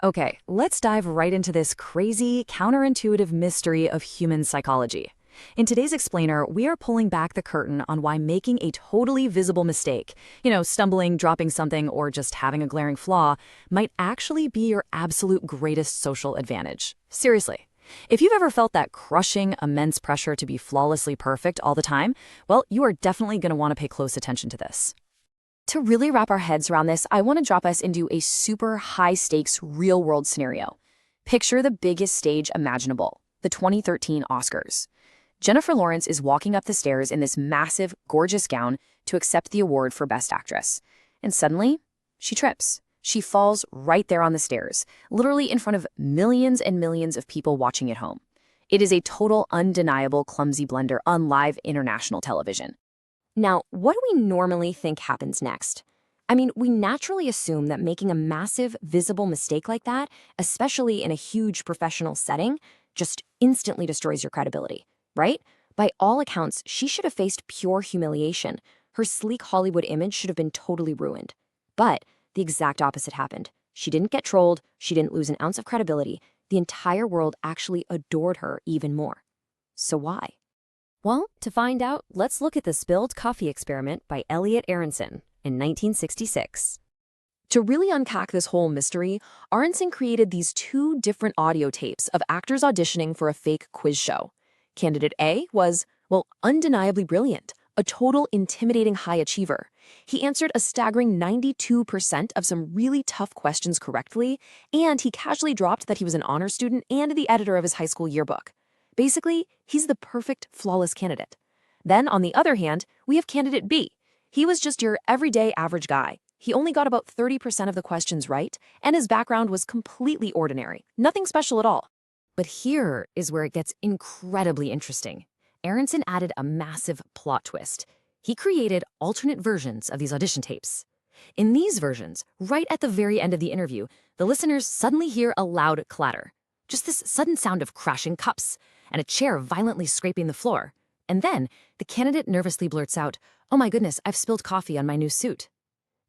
Okay, let's dive right into this crazy, counterintuitive mystery of human psychology. In today's explainer, we are pulling back the curtain on why making a totally visible mistake, stumbling, dropping something, or just having a glaring flaw, might actually be your absolute greatest social advantage. Seriously. If you've ever felt that crushing, immense pressure to be flawlessly perfect all the time, well, you are definitely going to want to pay close attention to this. To really wrap our heads around this, I want to drop us into a super high-stakes real-world scenario. Picture the biggest stage imaginable, the 2013 Oscars. Jennifer Lawrence is walking up the stairs in this massive, gorgeous gown to accept the award for Best Actress. And suddenly, she trips. She falls right there on the stairs, literally in front of millions and millions of people watching at home. It is a total, undeniable, clumsy blunder on live international television. Now, what do we normally think happens next? I mean, we naturally assume that making a massive, visible mistake like that, especially in a huge professional setting, just instantly destroys your credibility, right? By all accounts, she should have faced pure humiliation. Her sleek Hollywood image should have been totally ruined. But the exact opposite happened. She didn't get trolled, she didn't lose an ounce of credibility. The entire world actually adored her even more. So why? Well, to find out, let's look at the spilled coffee experiment by Elliot Aronson in 1966. To really unpack this whole mystery, Aronson created these two different audio tapes of actors auditioning for a fake quiz show. Candidate A was, well, undeniably brilliant, a total intimidating high achiever. He answered a staggering 92% of some really tough questions correctly, and he casually dropped that he was an honor student and the editor of his high school yearbook. Basically, he's the perfect, flawless candidate. Then, on the other hand, we have candidate B. He was just your everyday average guy. He only got about 30% of the questions right, and his background was completely ordinary. Nothing special at all. But here is where it gets incredibly interesting. Aronson added a massive plot twist. He created alternate versions of these audition tapes. In these versions, right at the very end of the interview, the listeners suddenly hear a loud clatter. Just this sudden sound of crashing cups and a chair violently scraping the floor. And then the candidate nervously blurts out, "Oh my goodness, I've spilled coffee on my new suit."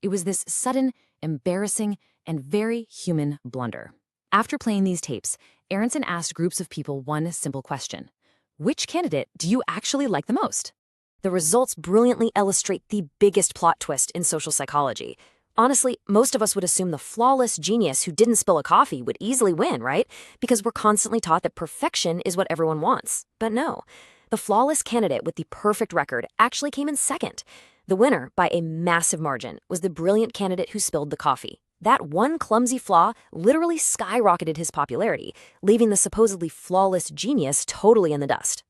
It was this sudden, embarrassing, and very human blunder. After playing these tapes, Aronson asked groups of people one simple question. Which candidate do you actually like the most? The results brilliantly illustrate the biggest plot twist in social psychology. Honestly, most of us would assume the flawless genius who didn't spill a coffee would easily win, right? Because we're constantly taught that perfection is what everyone wants. But no, the flawless candidate with the perfect record actually came in second. The winner, by a massive margin, was the brilliant candidate who spilled the coffee. That one clumsy flaw literally skyrocketed his popularity, leaving the supposedly flawless genius totally in the dust.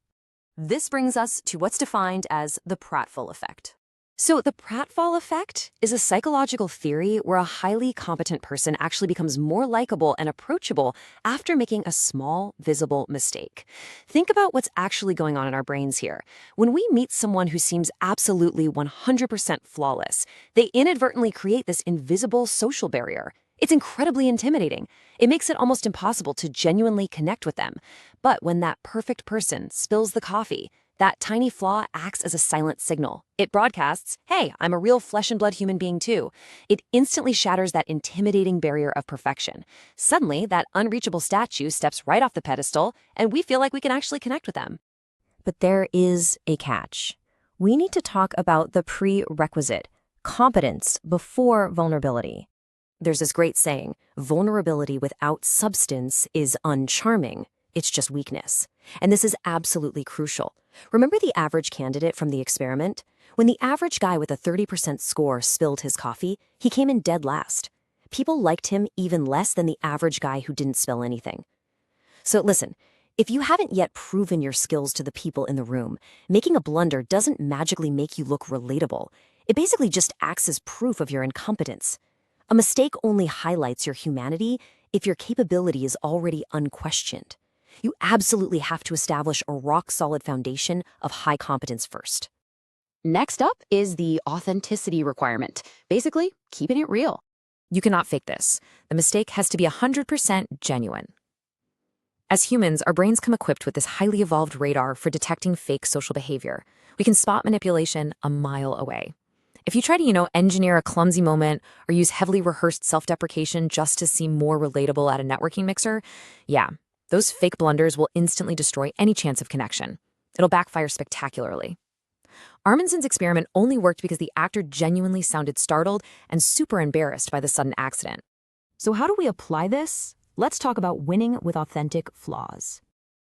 This brings us to what's defined as the Pratfall Effect. So the Pratfall Effect is a psychological theory where a highly competent person actually becomes more likable and approachable after making a small, visible mistake. Think about what's actually going on in our brains here. When we meet someone who seems absolutely 100% flawless, they inadvertently create this invisible social barrier. It's incredibly intimidating. It makes it almost impossible to genuinely connect with them. But when that perfect person spills the coffee, that tiny flaw acts as a silent signal. It broadcasts, hey, I'm a real flesh and blood human being too. It instantly shatters that intimidating barrier of perfection. Suddenly, that unreachable statue steps right off the pedestal, and we feel like we can actually connect with them. But there is a catch. We need to talk about the prerequisite, competence before vulnerability. There's this great saying, vulnerability without substance is uncharming. It's just weakness. And this is absolutely crucial. Remember the average candidate from the experiment? When the average guy with a 30% score spilled his coffee, he came in dead last. People liked him even less than the average guy who didn't spill anything. So listen, if you haven't yet proven your skills to the people in the room, making a blunder doesn't magically make you look relatable. It basically just acts as proof of your incompetence. A mistake only highlights your humanity if your capability is already unquestioned. You absolutely have to establish a rock-solid foundation of high competence first. Next up is the authenticity requirement, basically keeping it real. You cannot fake this. The mistake has to be 100% genuine. As humans, our brains come equipped with this highly evolved radar for detecting fake social behavior. We can spot manipulation a mile away. If you try to, engineer a clumsy moment or use heavily rehearsed self-deprecation just to seem more relatable at a networking mixer, yeah, those fake blunders will instantly destroy any chance of connection. It'll backfire spectacularly. Armanson's experiment only worked because the actor genuinely sounded startled and super embarrassed by the sudden accident. So how do we apply this? Let's talk about winning with authentic flaws.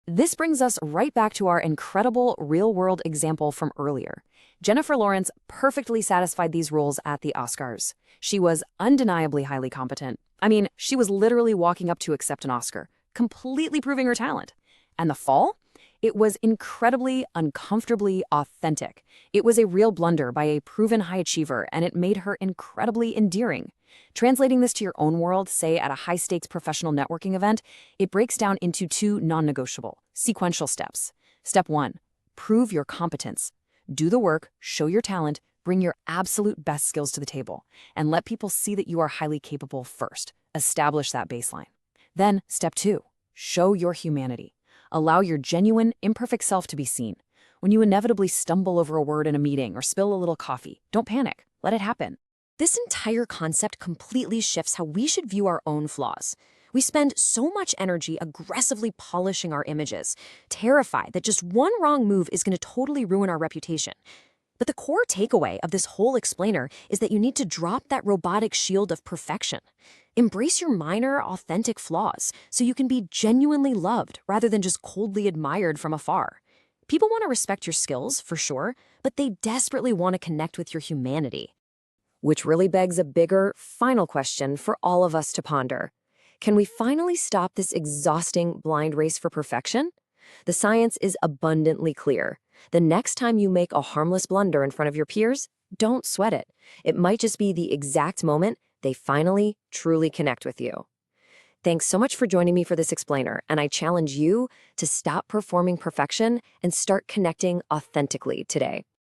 This brings us right back to our incredible real-world example from earlier. Jennifer Lawrence perfectly satisfied these roles at the Oscars. She was undeniably highly competent. I mean, she was literally walking up to accept an Oscar, completely proving her talent. And the fall? It was incredibly, uncomfortably authentic. It was a real blunder by a proven high achiever, and it made her incredibly endearing. Translating this to your own world, say at a high-stakes professional networking event, it breaks down into two non-negotiable, sequential steps. Step 1, prove your competence. Do the work, show your talent, bring your absolute best skills to the table, and let people see that you are highly capable first. Establish that baseline. Then, step 2, show your humanity. Allow your genuine, imperfect self to be seen. When you inevitably stumble over a word in a meeting or spill a little coffee, don't panic. Let it happen. This entire concept completely shifts how we should view our own flaws. We spend so much energy aggressively polishing our images, terrified that just one wrong move is going to totally ruin our reputation. But the core takeaway of this whole explainer is that you need to drop that robotic shield of perfection. Embrace your minor, authentic flaws so you can be genuinely loved rather than just coldly admired from afar. People want to respect your skills, for sure, but they desperately want to connect with your humanity. Which really begs a bigger, final question for all of us to ponder. Can we finally stop this exhausting blind race for perfection? The science is abundantly clear. The next time you make a harmless blunder in front of your peers, don't sweat it. It might just be the exact moment they finally, truly connect with you. Thanks so much for joining me for this explainer, and I challenge you to stop performing perfection and start connecting authentically today.